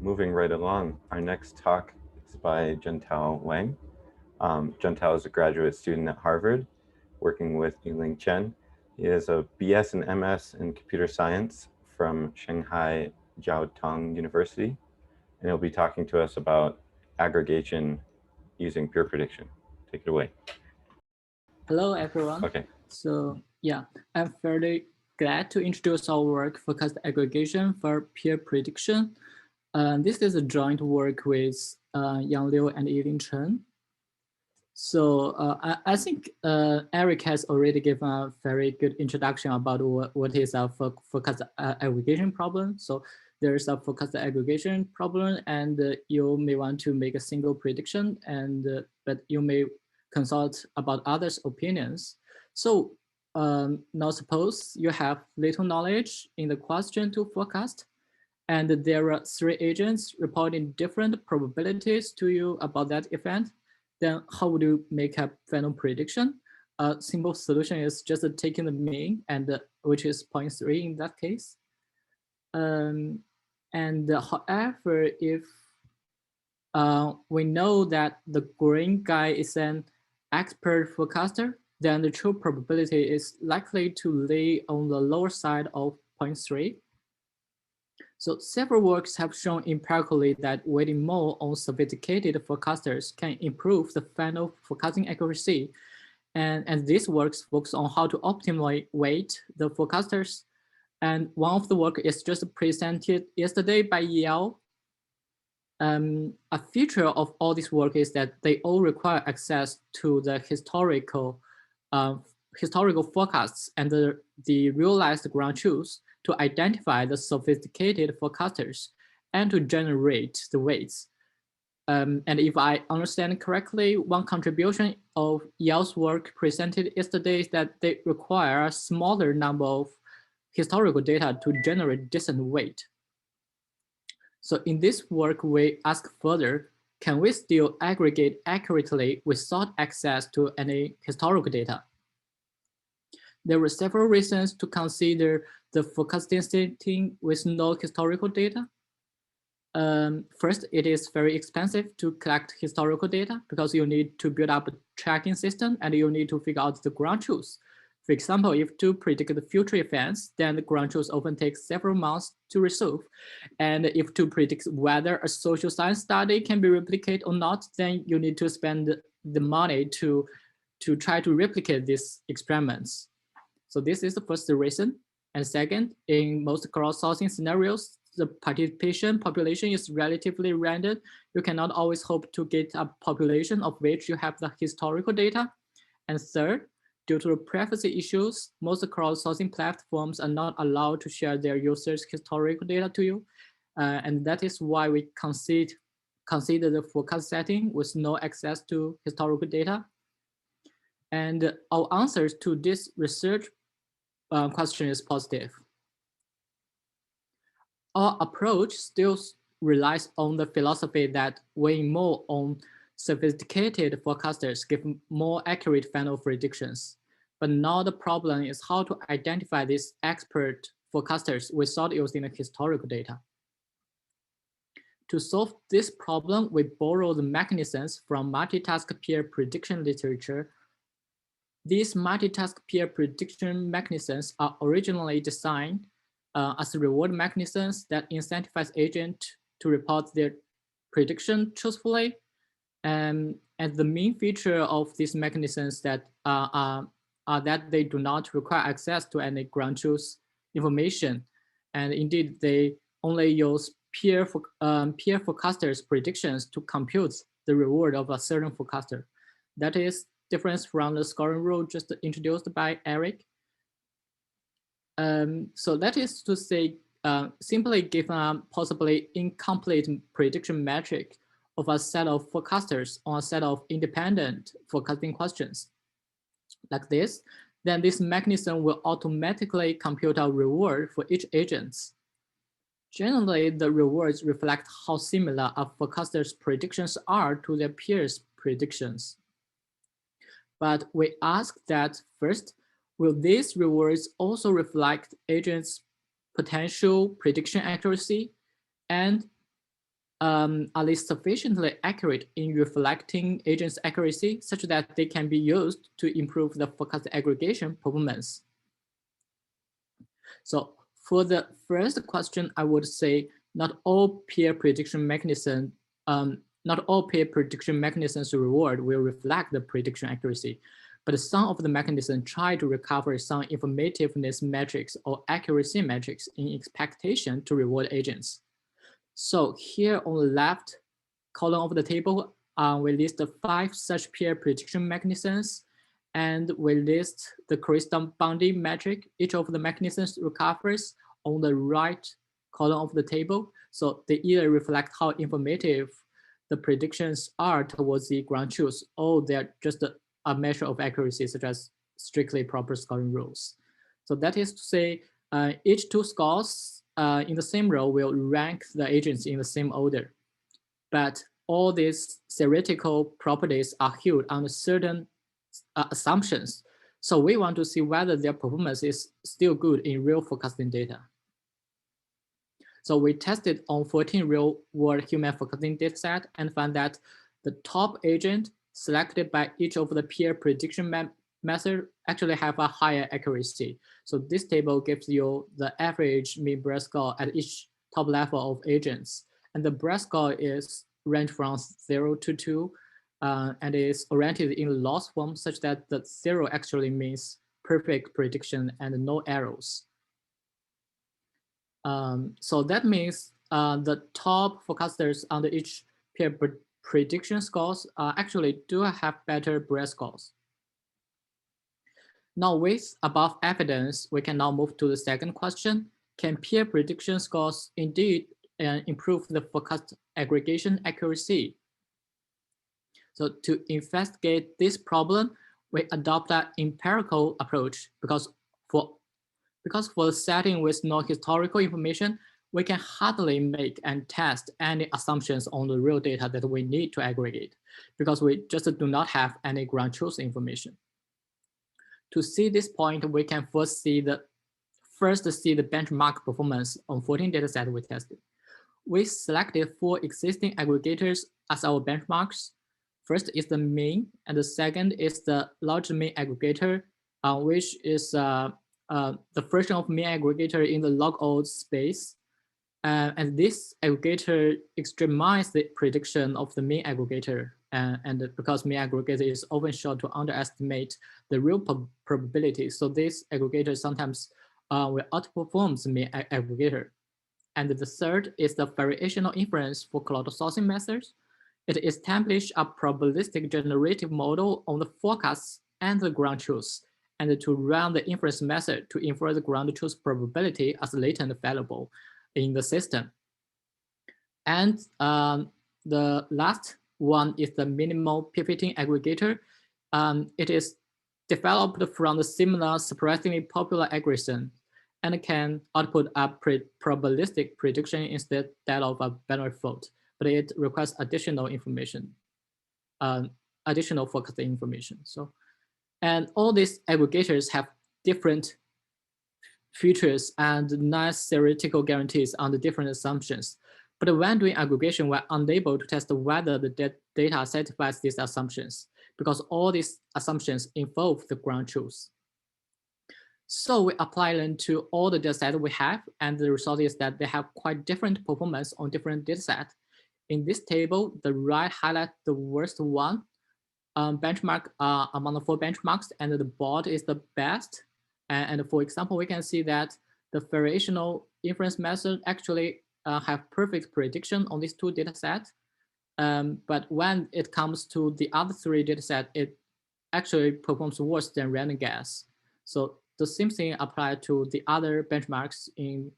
moving right along, our next talk is by Juntao Wang. Juntao is a graduate student at Harvard, working with Yuling Chen. He is a BS and MS in computer science from Shanghai Jiaotong University, and he'll be talking to us about aggregation using pure prediction. Take it away. Hello, everyone. Okay. So yeah, I'm very glad to introduce our work focused aggregation for peer prediction. This is a joint work with Yang Liu and Yilin Chen. So I think Eric has already given a very good introduction about what is a focused aggregation problem. So there's a focused aggregation problem, and you may want to make a single prediction, and but you may consult about others' opinions. So now suppose you have little knowledge in the question to forecast, and there are 3 agents reporting different probabilities to you about that event. Then how would you make a final prediction? A simple solution is just taking the mean, and which is 0.3 in that case. However, if we know that the green guy is an expert forecaster, then the true probability is likely to lay on the lower side of 0.3. So several works have shown empirically that weighting more on sophisticated forecasters can improve the final forecasting accuracy. And these works focus on how to optimally weight the forecasters. And one of the work is just presented yesterday by Yale. A feature of all this work is that they all require access to the historical forecasts and the realized ground truths to identify the sophisticated forecasters and to generate the weights. And if I understand correctly, one contribution of Yale's work presented yesterday is that they require a smaller number of historical data to generate decent weight. So in this work, we ask further, can we still aggregate accurately without access to any historical data? There were several reasons to consider the forecasting setting with no historical data. First, it is very expensive to collect historical data because you need to build up a tracking system and you need to figure out the ground truths. For example, if to predict the future events, then the ground truths often take several months to resolve. And if to predict whether a social science study can be replicated or not, then you need to spend the money to try to replicate these experiments. So this is the first reason. And second, in most crowdsourcing scenarios, the participation population is relatively random. You cannot always hope to get a population of which you have the historical data. And third, due to the privacy issues, most crowdsourcing platforms are not allowed to share their users' historical data to you. And that is why we consider the forecast setting with no access to historical data. And our answers to this research question is positive. Our approach still relies on the philosophy that weighing more on sophisticated forecasters give more accurate final predictions. But now the problem is how to identify these expert forecasters without using the historical data. To solve this problem, we borrow the mechanisms from multitask peer prediction literature. These multitask peer prediction mechanisms are originally designed as reward mechanisms that incentivize agents to report their prediction truthfully. And the main feature of these mechanisms that are that they do not require access to any ground truth information. And indeed, they only use peer forecasters' predictions to compute the reward of a certain forecaster. That is different from the scoring rule just introduced by Eric. So that is to say, simply given a possibly incomplete prediction metric of a set of forecasters on a set of independent forecasting questions like this, then this mechanism will automatically compute a reward for each agent. Generally, the rewards reflect how similar a forecaster's predictions are to their peers' predictions. But we ask that first, will these rewards also reflect agents' potential prediction accuracy? And are they sufficiently accurate in reflecting agents' accuracy such that they can be used to improve the forecast aggregation performance? So for the first question, I would say not all peer prediction mechanisms reward will reflect the prediction accuracy, but some of the mechanisms try to recover some informativeness metrics or accuracy metrics in expectation to reward agents. So here on the left column of the table, we list the 5 such peer prediction mechanisms, and we list the corresponding metric each of the mechanisms recovers on the right column of the table. So they either reflect how informative the predictions are towards the ground truth, or they're just a measure of accuracy, such as strictly proper scoring rules. So that is to say, each 2 scores in the same row will rank the agents in the same order. But all these theoretical properties are held under certain assumptions. So we want to see whether their performance is still good in real forecasting data. So we tested on 14 real-world human forecasting dataset and found that the top agent selected by each of the peer prediction method actually have a higher accuracy. So this table gives you the average mean breadth score at each top level of agents. And the breadth score is range from 0 to 2 and is oriented in loss form such that the 0 actually means perfect prediction and no errors. So that means the top forecasters under each peer prediction scores actually do have better breadth scores. Now with above evidence, we can now move to the second question. Can peer prediction scores indeed improve the forecast aggregation accuracy? So to investigate this problem, we adopt an empirical approach because for the setting with no historical information, we can hardly make and test any assumptions on the real data that we need to aggregate because we just do not have any ground truth information. To see this point, we can first see the benchmark performance on 14 datasets we tested. We selected 4 existing aggregators as our benchmarks. First is the mean, and the second is the large mean aggregator, which is the version of mean aggregator in the log-odd space. And this aggregator extremizes the prediction of the mean aggregator. And because mean aggregator is often shown to underestimate the real probability. So this aggregator sometimes will outperform the mean aggregator. And the third is the variational inference for crowdsourcing methods. It established a probabilistic generative model on the forecasts and the ground truth, and to run the inference method to infer the ground truth probability as latent available in the system. And the last one is the minimal pivoting aggregator. It is developed from the similar surprisingly popular aggregation and can output a probabilistic prediction instead of a binary fault, but it requires additional information, additional forecasting information. So, and all these aggregators have different features and nice theoretical guarantees on the different assumptions. But when doing aggregation, we're unable to test whether the data satisfies these assumptions because all these assumptions involve the ground truth. So we apply them to all the datasets we have, and the result is that they have quite different performance on different datasets. In this table, the right highlights the worst one benchmark among the 4 benchmarks, and the board is the best. And for example, we can see that the variational inference method actually have perfect prediction on these 2 datasets. But when it comes to the other 3 datasets, it actually performs worse than random guess. So the same thing applies to the other benchmarks in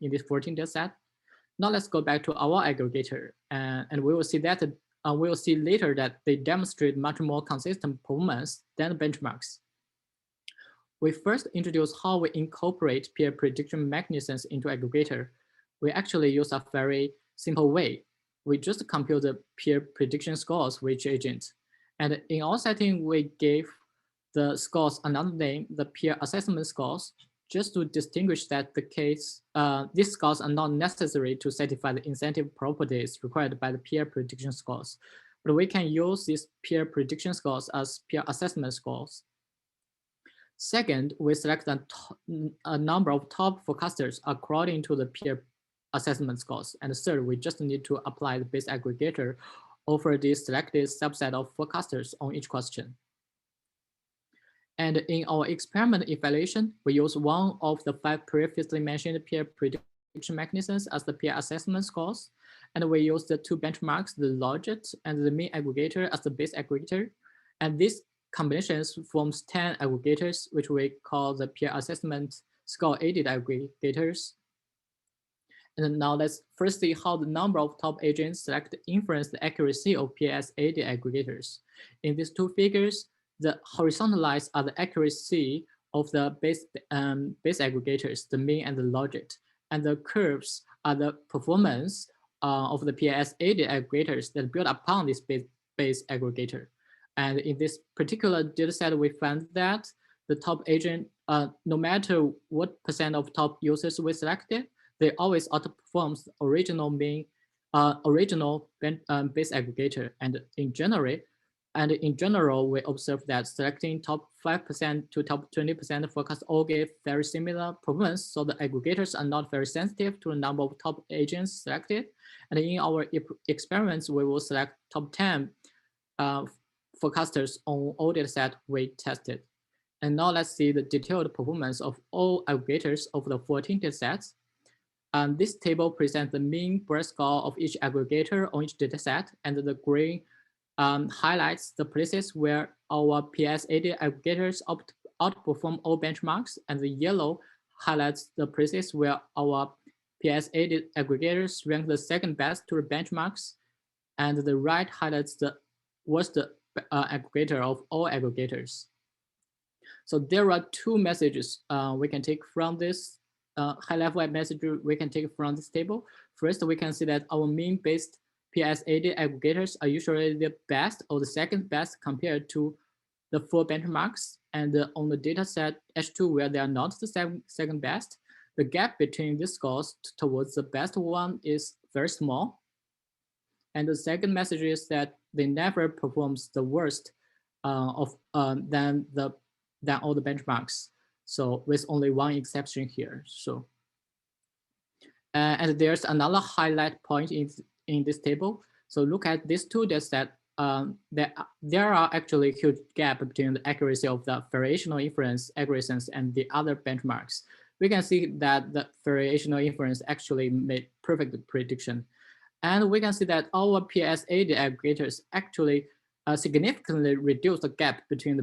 this 14 dataset. Now let's go back to our aggregator, and we will see that we will see later that they demonstrate much more consistent performance than the benchmarks. We first introduce how we incorporate peer prediction mechanisms into aggregator. We actually use a very simple way. We just compute the peer prediction scores for each agent. And in our setting, we gave the scores another name, the peer assessment scores. just to distinguish that the case, these scores are not necessary to satisfy the incentive properties required by the peer prediction scores, but we can use these peer prediction scores as peer assessment scores. Second, we select a number of top forecasters according to the peer assessment scores. And third, we just need to apply the base aggregator over the selected subset of forecasters on each question. And in our experiment evaluation, we use one of the 5 previously mentioned peer prediction mechanisms as the peer assessment scores. And we use the 2 benchmarks, the logit and the mean aggregator as the base aggregator. And these combinations forms 10 aggregators, which we call the peer assessment score aided aggregators. And now let's first see how the number of top agents select influence the accuracy of PS aided aggregators. In these 2 figures, the horizontal lines are the accuracy of the base aggregators, the mean and the logit. And the curves are the performance of the PS aided aggregators that build upon this base aggregator. And in this particular data set, we found that the top agent, no matter what % of top users we selected, they always outperforms the original base aggregator. And in general, we observe that selecting top 5% to top 20% forecast all give very similar performance. So the aggregators are not very sensitive to the number of top agents selected. And in our experiments, we will select top 10 forecasters on all data set we tested. And now let's see the detailed performance of all aggregators of the 14 data sets. This table presents the mean breadth score of each aggregator on each data set, and the green highlights the places where our PS-aided aggregators outperform all benchmarks, and the yellow highlights the places where our PS-aided aggregators rank the second best to the benchmarks, and the right highlights the worst aggregator of all aggregators. So there are 2 messages we can take from this high-level message we can take from this table. First, we can see that our mean-based PS-aided aggregators are usually the best or the second best compared to the 4 benchmarks. And on the data set H2, where they are not the second best, the gap between these scores towards the best one is very small. And the second message is that they never performs the worst than all the benchmarks. So with only 1 exception here. So, and there's another highlight point in this table. So look at these 2 data sets. There are actually huge gap between the accuracy of the variational inference aggregations and the other benchmarks. We can see that the variational inference actually made perfect prediction. And we can see that our PS-aided aggregators actually significantly reduce the gap between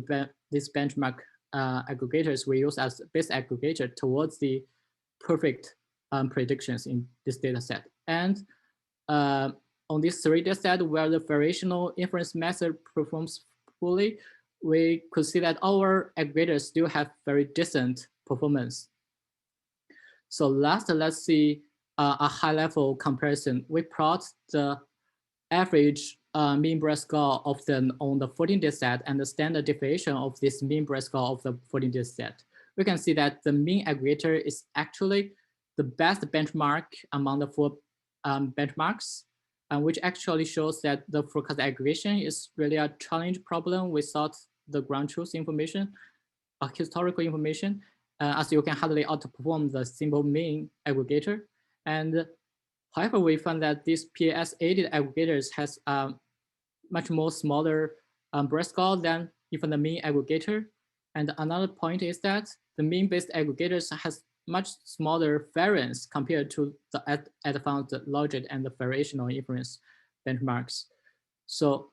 these benchmark aggregators we use as base aggregator towards the perfect predictions in this data set. And on this 3 data set where the variational inference method performs fully, we could see that our aggregators still have very decent performance. So last, let's see a high-level comparison. We plot the average mean breadth score of them on the 14 data set and the standard deviation of this mean breadth score of the 14 data set. We can see that the mean aggregator is actually the best benchmark among the 4 benchmarks, which actually shows that the forecast aggregation is really a challenge problem without the ground truth information, historical information, as you can hardly outperform the simple mean aggregator. And however, we found that these PS-aided aggregators has much more smaller breadth score than even the mean aggregator. And another point is that the mean-based aggregators has much smaller variance compared to the advanced logit and the variational inference benchmarks. So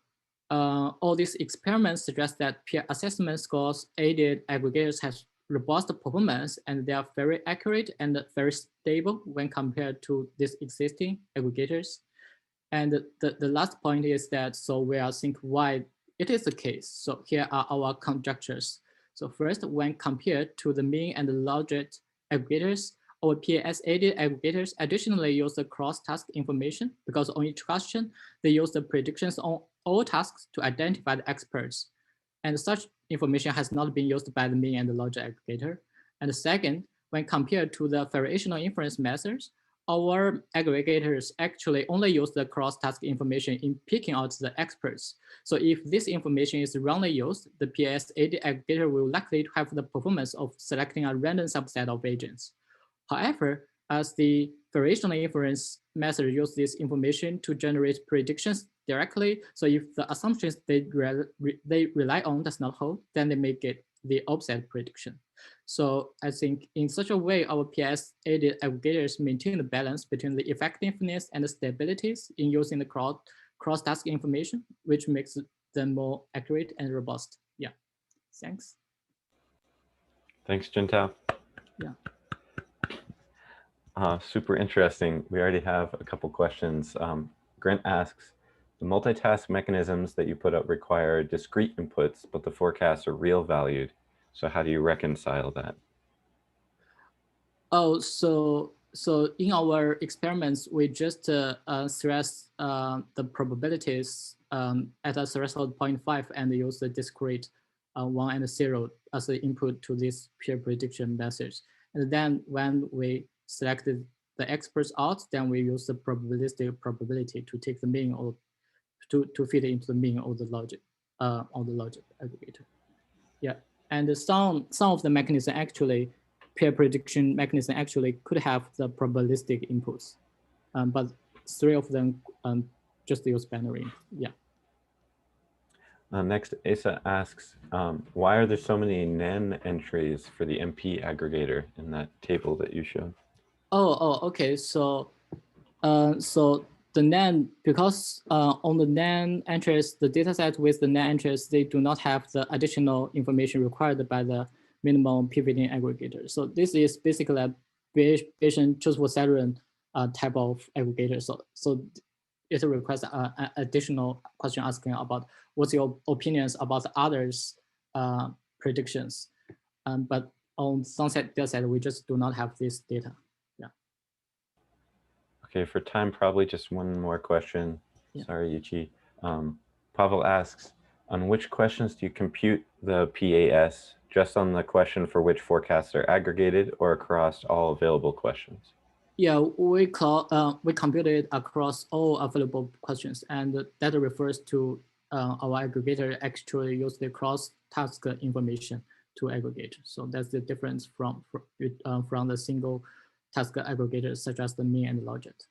all these experiments suggest that peer assessment scores aided aggregators have robust performance, and they are very accurate and very stable when compared to these existing aggregators. And the last point is that, so we are thinking why it is the case. So here are our conjectures. So first, when compared to the mean and the logit aggregators, our PS-aided aggregators additionally use the cross-task information, because on each question, they use the predictions on all tasks to identify the experts. And such information has not been used by the mean and the logit aggregator. And second, when compared to the variational inference methods, our aggregators actually only use the cross-task information in picking out the experts. So if this information is wrongly used, the PS80 aggregator will likely to have the performance of selecting a random subset of agents. However, as the variational inference method uses this information to generate predictions directly, so if the assumptions they rely on does not hold, then they may get the opposite prediction. So I think in such a way, our PS80 aggregators maintain the balance between the effectiveness and the stabilities in using the cross-task information, which makes them more accurate and robust. Yeah, thanks. Thanks, Juntao. Yeah. Super interesting. We already have a couple questions. Grant asks, the multitask mechanisms that you put up require discrete inputs, but the forecasts are real valued. So how do you reconcile that? Oh, so in our experiments, we just stress the probabilities at a threshold 0.5 and use the discrete 1 and 0 as the input to this peer prediction methods. And then when we selected the experts out, then we use the probabilistic probability to take the mean or to fit into the mean of the logic aggregator. Yeah, and some of the mechanism actually, peer prediction mechanism actually could have the probabilistic inputs, but 3 of them just use binary. Yeah. Next, Asa asks, why are there so many NaN entries for the MP aggregator in that table that you showed? Okay. So the NaN, because on the NaN entries, the dataset with the NaN entries, they do not have the additional information required by the minimum p-fitting aggregator. So this is basically a Bayesian choose-for-Saturn type of aggregator. So it requires an additional question asking about what's your opinions about the others' predictions. But on some dataset, we just do not have this data. Yeah. Okay, for time, probably just one more question. Yeah. Sorry, Yuchi. Pavel asks, on which questions do you compute the PAS? Just on the question for which forecasts are aggregated or across all available questions? Yeah, we computed across all available questions, and that refers to our aggregator actually use the cross-task information to aggregate. So that's the difference from the single task aggregators such as the mean and logit.